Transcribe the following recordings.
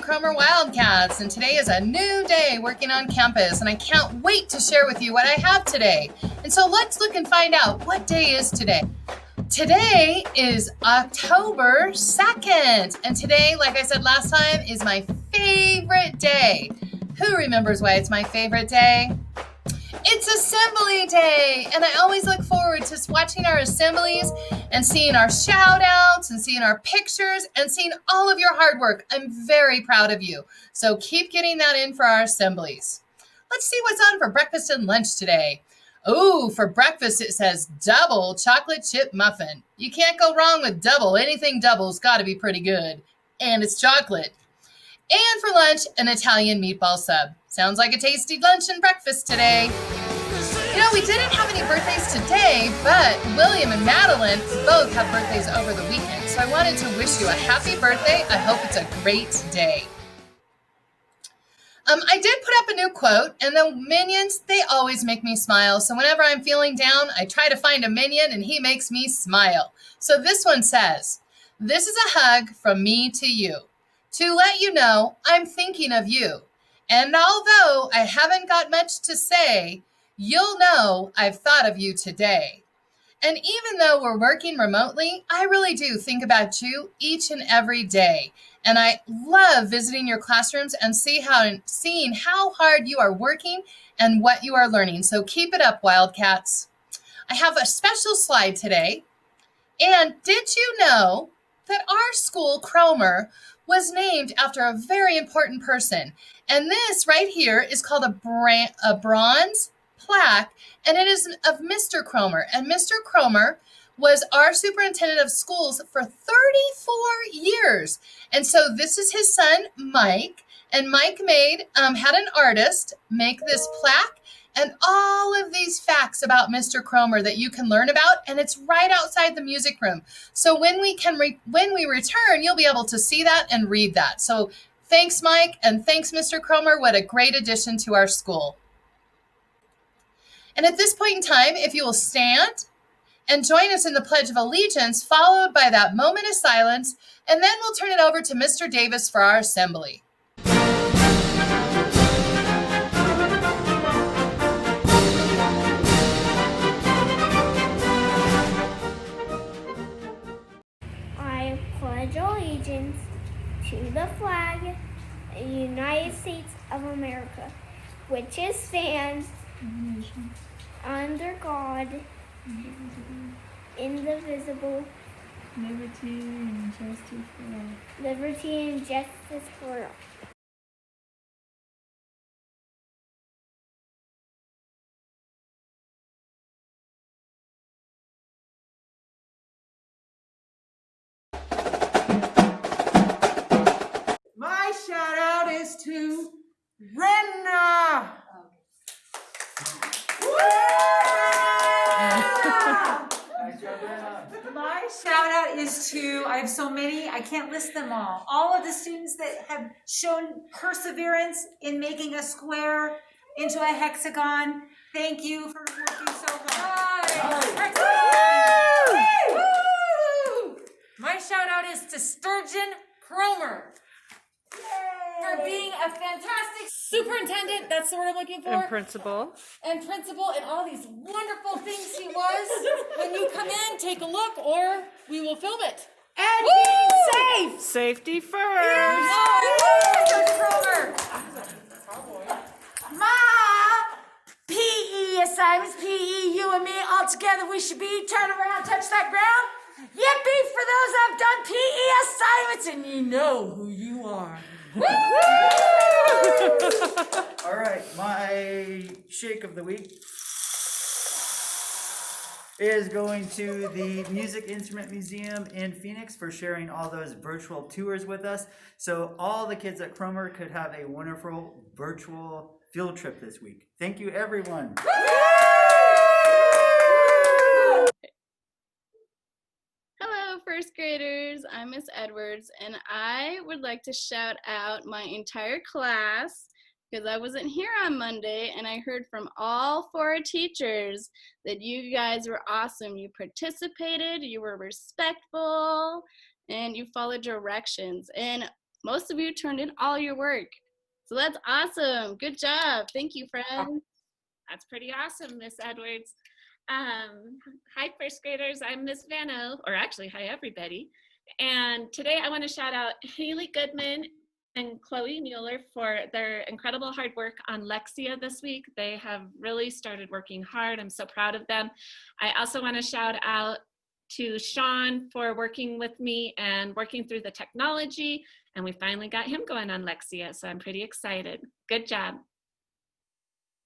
Cromer Wildcats, and today is a new day working on campus, and I can't wait to share with you what I have today. And so let's look and find out what day is today. Today is October 2nd, and today, like I said last time, is my favorite day. Who remembers why it's my favorite day? It's Assembly Day, and I always look forward to watching our assemblies and seeing our shout outs and seeing our pictures and seeing all of your hard work. I'm very proud of you. So keep getting that in for our assemblies. Let's see what's on for breakfast and lunch today. Oh, for breakfast it says double chocolate chip muffin. You can't go wrong with double. Anything double's got to be pretty good. And it's chocolate. And for lunch, an Italian meatball sub. Sounds like a tasty lunch and breakfast today. You know, we didn't have any birthdays today, but William and Madeline both have birthdays over the weekend. So I wanted to wish you a happy birthday. I hope it's a great day. I did put up a new quote, and the minions, they always make me smile. So whenever I'm feeling down, I try to find a minion, and he makes me smile. So this one says, "This is a hug from me to you, to let you know I'm thinking of you. And although I haven't got much to say, you'll know I've thought of you today." And even though we're working remotely, I really do think about you each and every day. And I love visiting your classrooms and seeing how hard you are working and what you are learning. So keep it up, Wildcats. I have a special slide today. And did you know that our school, Cromer, was named after a very important person? And this right here is called a bronze plaque, and it is of Mr. Cromer. And Mr. Cromer was our superintendent of schools for 34 years. And so this is his son, Mike, and Mike had an artist make this plaque and all of these facts about Mr. Cromer that you can learn about, and it's right outside the music room. So when we return, you'll be able to see that and read that. So thanks, Mike, and thanks, Mr. Cromer. What a great addition to our school. And at this point in time, if you will stand and join us in the Pledge of Allegiance, followed by that moment of silence, and then we'll turn it over to Mr. Davis for our assembly. I pledge allegiance to the flag of the United States of America, which stands under God, indivisible, liberty and justice for all. Liberty and justice for all. My shout out is to Renna. My shout out is to, I have so many, I can't list them all of the students that have shown perseverance in making a square into a hexagon. Thank you for working so hard. My shout out is to Sturgeon Cromer for being a fantastic superintendent, that's the word I'm looking for. And principal. And principal, and all these wonderful things he was. When you come in, take a look, or we will film it. And being safe. Safety first. Sturgeon Cromer. Ma, PE PE assignments, PE, you and me, all together we should be. Turn around, touch that ground. Yippee for those I've done PE assignments, and you know who you are. All right, my shake of the week is going to the Music Instrument Museum in Phoenix for sharing all those virtual tours with us. So all the kids at Cromer could have a wonderful virtual field trip this week. Thank you, everyone. Hello, first graders. I'm Miss Edwards, and I would like to shout out my entire class because I wasn't here on Monday, and I heard from all 4 teachers that you guys were awesome. You participated, you were respectful, and you followed directions. And most of you turned in all your work. So that's awesome. Good job. Thank you, friends. That's pretty awesome, Miss Edwards. Hi, first graders. I'm Miss Vano, or actually, hi, everybody. And today I want to shout out Haley Goodman and Chloe Mueller for their incredible hard work on Lexia this week. They have really started working hard. I'm so proud of them. I also want to shout out to Sean for working with me and working through the technology. And we finally got him going on Lexia, so I'm pretty excited. Good job.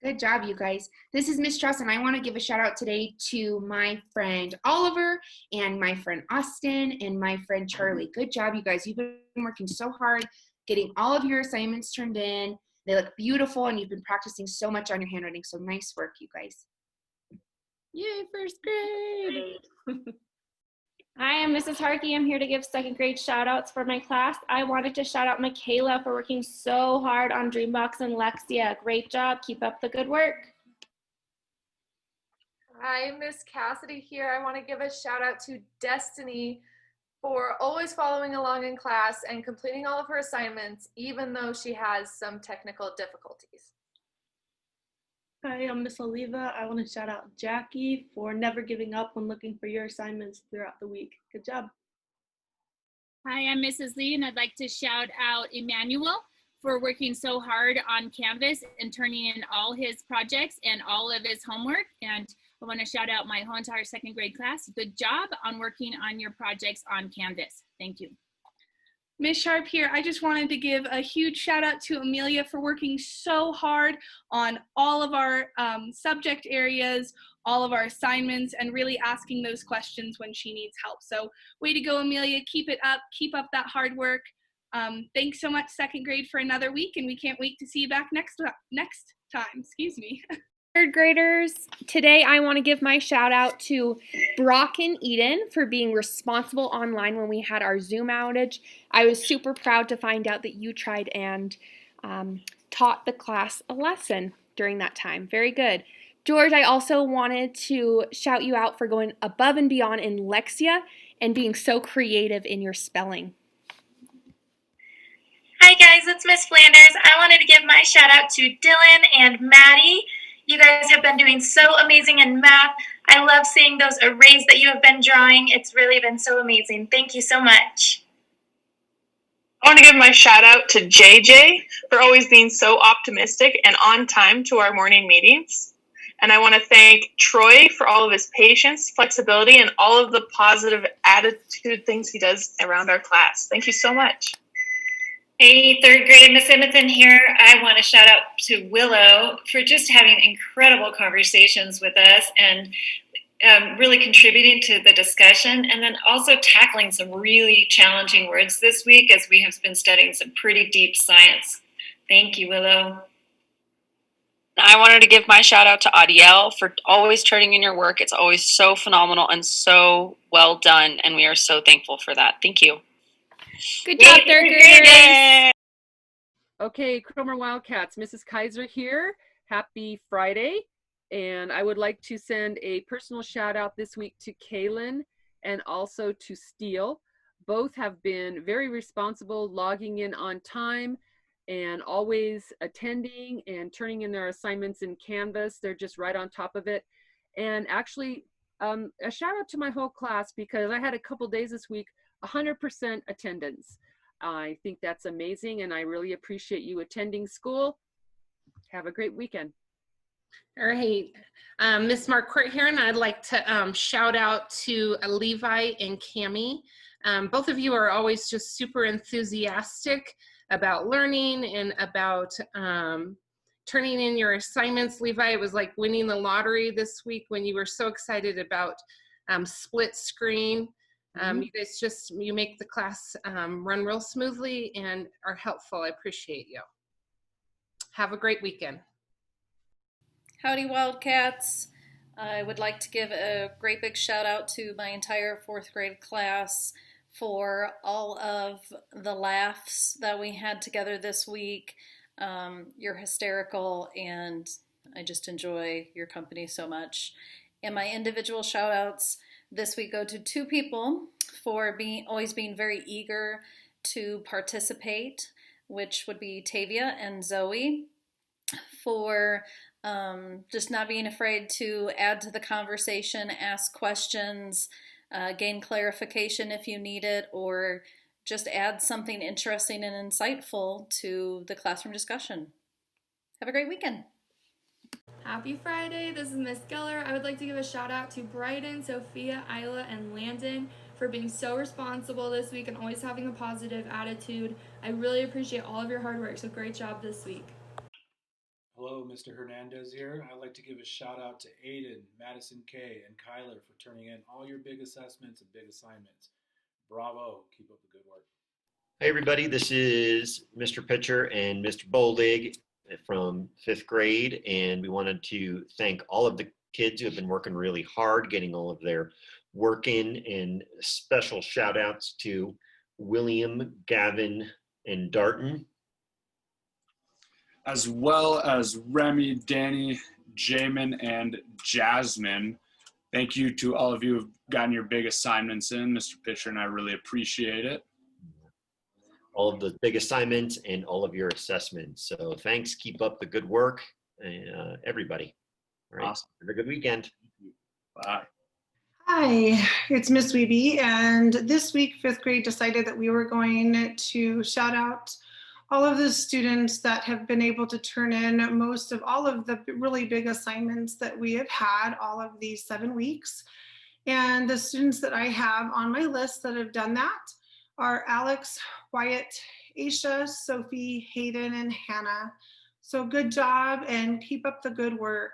Good job, you guys. This is Miss Truss, and I want to give a shout out today to my friend Oliver and my friend Austin and my friend Charlie. Good job, you guys. You've been working so hard, getting all of your assignments turned in. They look beautiful, and you've been practicing so much on your handwriting. So nice work, you guys. Yay, first grade. Hi, I'm Mrs. Harkey. I'm here to give second grade shout outs for my class. I wanted to shout out Michaela for working so hard on Dreambox and Lexia. Great job. Keep up the good work. Hi, Miss Cassidy here. I want to give a shout out to Destiny for always following along in class and completing all of her assignments, even though she has some technical difficulties. Hi, I'm Miss Oliva. I want to shout out Jackie for never giving up when looking for your assignments throughout the week. Good job. Hi, I'm Mrs. Lee, and I'd like to shout out Emmanuel for working so hard on Canvas and turning in all his projects and all of his homework. And I want to shout out my whole entire second grade class. Good job on working on your projects on Canvas. Thank you. Miss Sharp here. I just wanted to give a huge shout out to Amelia for working so hard on all of our subject areas, all of our assignments, and really asking those questions when she needs help. So way to go, Amelia. Keep it up. Keep up that hard work. Thanks so much, second grade, for another week, and we can't wait to see you back next time. Excuse me. Third graders, today I want to give my shout out to Brock and Eden for being responsible online when we had our Zoom outage. I was super proud to find out that you tried and taught the class a lesson during that time. Very good. George, I also wanted to shout you out for going above and beyond in Lexia and being so creative in your spelling. Hi guys, it's Miss Flanders. I wanted to give my shout out to Dylan and Maddie. You guys have been doing so amazing in math. I love seeing those arrays that you have been drawing. It's really been so amazing. Thank you so much. I want to give my shout out to JJ for always being so optimistic and on time to our morning meetings. And I want to thank Troy for all of his patience, flexibility, and all of the positive attitude things he does around our class. Thank you so much. Hey, third grade, Miss Emerson here. I want to shout out to Willow for just having incredible conversations with us and really contributing to the discussion, and then also tackling some really challenging words this week as we have been studying some pretty deep science. Thank you, Willow. I wanted to give my shout out to Adiel for always turning in your work. It's always so phenomenal and so well done, and we are so thankful for that. Thank you. Good job, third graders. Okay, Cromer Wildcats, Mrs. Kaiser here. Happy Friday. And I would like to send a personal shout out this week to Kaylin and also to Steele. Both have been very responsible, logging in on time and always attending and turning in their assignments in Canvas. They're just right on top of it. And actually, a shout out to my whole class because I had a couple days this week 100% attendance. I think that's amazing, and I really appreciate you attending school. Have a great weekend. All right. Miss Marquardt here, and I'd like to shout out to Levi and Cami. Both of you are always just super enthusiastic about learning and about turning in your assignments. Levi, it was like winning the lottery this week when you were so excited about split screen. You guys you make the class run real smoothly and are helpful. I appreciate you. Have a great weekend. Howdy Wildcats. I would like to give a great big shout out to my entire 4th grade class for all of the laughs that we had together this week. You're hysterical and I just enjoy your company so much. And my individual shout outs this week go to 2 people for always being very eager to participate, which would be Tavia and Zoe, for just not being afraid to add to the conversation, ask questions, gain clarification if you need it, or just add something interesting and insightful to the classroom discussion. Have a great weekend. Happy Friday, this is Miss Geller. I would like to give a shout out to Bryden, Sophia, Isla, and Landon for being so responsible this week and always having a positive attitude. I really appreciate all of your hard work, so great job this week. Hello, Mr. Hernandez here. I'd like to give a shout out to Aiden, Madison K, and Kyler for turning in all your big assessments and big assignments. Bravo, keep up the good work. Hey everybody, this is Mr. Pitcher and Mr. Boldig from 5th grade, and we wanted to thank all of the kids who have been working really hard getting all of their work in, and special shout outs to William, Gavin, and Darton, as well as Remy, Danny, Jamin, and Jasmine. Thank you to all of you who've gotten your big assignments in. Mr. Pitcher and I really appreciate it. all of the big assignments and all of your assessments. So thanks, keep up the good work, everybody. All right, awesome. Have a good weekend. Bye. Hi, it's Miss Weeby, and this week 5th grade decided that we were going to shout out all of the students that have been able to turn in most of all of the really big assignments that we have had all of these 7 weeks. And the students that I have on my list that have done that are Alex, Wyatt, Aisha, Sophie, Hayden, and Hannah. So good job and keep up the good work.